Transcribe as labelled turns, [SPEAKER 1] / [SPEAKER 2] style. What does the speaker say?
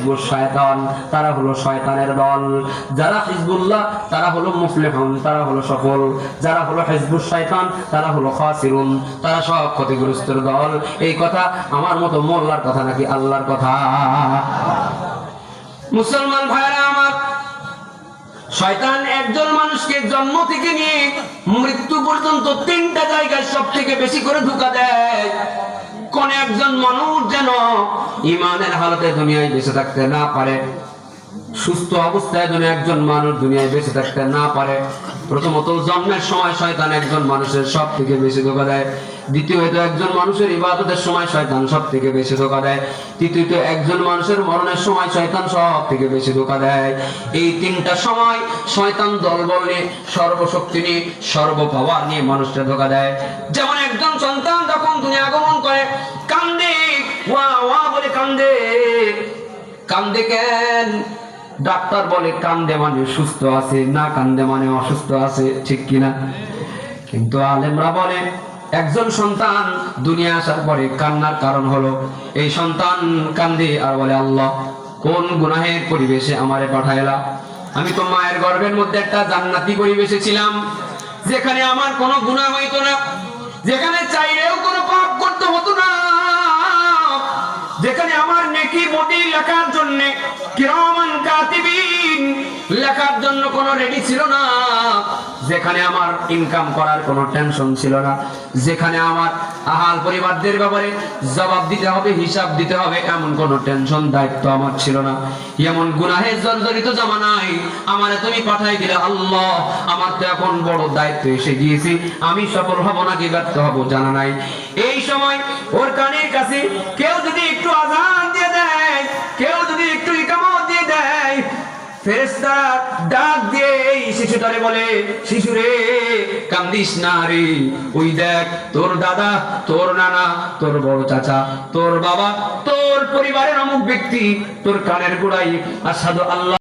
[SPEAKER 1] হিজবুশ শয়তান, তারা হলো শয়তানের দল। যারা হিজবুল্লাহ তারা হলো মুফলিহুন, তারা হলো সফল। যারা হলো হিজবুশ শয়তান তারা হলো খাসিরুন, তারা সব ক্ষতিগ্রস্তের দল। এই কথা আমার মতো মোল্লার কথা নাকি আল্লাহর কথা? মুসলমান ভাইরা আমার, শয়তান একজন মানুষকে জন্ম থেকে নিয়ে মৃত্যু পর্যন্ত তিনটা জায়গায় সব থেকে বেশি করে ধোঁকা দেয়। কোন একজন মানুষ যেন ঈমানের হালতে দুনিয়ায় বেঁচে থাকতে না পারে, সুস্থ অবস্থায় যেন একজন মানুষ দুনিয়ায় বেঁচে থাকতে না পারে। প্রথমত জন্মের সময় শয়তান একজন মানুষের সব থেকে বেশি ধোঁকা দেয়। দ্বিতীয়ত একজন মানুষের ইবাদতের সময় শয়তান সব থেকে বেশি ধোঁকা দেয়। তৃতীয়ত একজন মানুষের মরণের সময় শয়তান সব থেকে বেশি ধোঁকা দেয়। এই তিনটা সময় শয়তান দলবল নিয়ে, সর্বশক্তি নিয়ে, সর্বপাওয়ার নিয়ে মানুষকে ধোঁকা দেয়। যেমন একজন সন্তান যখন দুনিয়া আগমন করে কান্দে, ওয়া ওয়া বলে কান্দে। কান্দে কেন? ডাক্তার বলে কান্দে মানে সুস্থ আছে, না কান্দে মানে অসুস্থ আছে, ঠিক কিনা? কিন্তু আলেমরা বলে একজন সন্তান দুনিয়া আসার পরে কান্নার কারণ হলো এই সন্তান কান্দে আর বলে, আল্লাহ কোন গুনাহের পরিবেশে আমারে পাঠাইলা? আমি তো মায়ের গর্ভের মধ্যে একটা জান্নাতি পরিবেশে ছিলাম, যেখানে আমার কোনো গুনাহ হইতো না, যেখানে চাইলেও কোনো পাপ করতে হতো না, যেখানে আমার নেকি বডি লেখার জন্য কিরামান কাতিবিন লেখার জন্য কোনো রেডি ছিল না, যেখানে আমার ইনকাম করার কোনো টেনশন ছিল না, যেখানে আমার আহাল পরিবারদের ব্যাপারে জবাব দিতে হবে, হিসাব দিতে হবে, এমন কোনো টেনশন দায়িত্ব আমার ছিল না। এমন গুনাহে জর্জরিত জামানায় আমারে তুমি পাঠাই দিলে আল্লাহ, আমার তো এখন বড় দায়িত্ব এসে গিয়েছি, আমি সফল হব নাকি ব্যর্থ হব জানা নাই। এই সময় ওর কানের কাছে কেউ যদি একটু আযান দিয়ে দেয়, কেউ যদি একটু ইকামত দিয়ে দেয়, ফেরেশতা ডাক দিয়ে এই শিশুটারে বলে, শিশুরে কান্দিস না রে, ওই দেখ তোর দাদা, তোর নানা, তোর বড় চাচা, তোর বাবা, তোর পরিবারের অমুক ব্যক্তি তোর কানের গোড়ায় আশহাদু আল্লাহ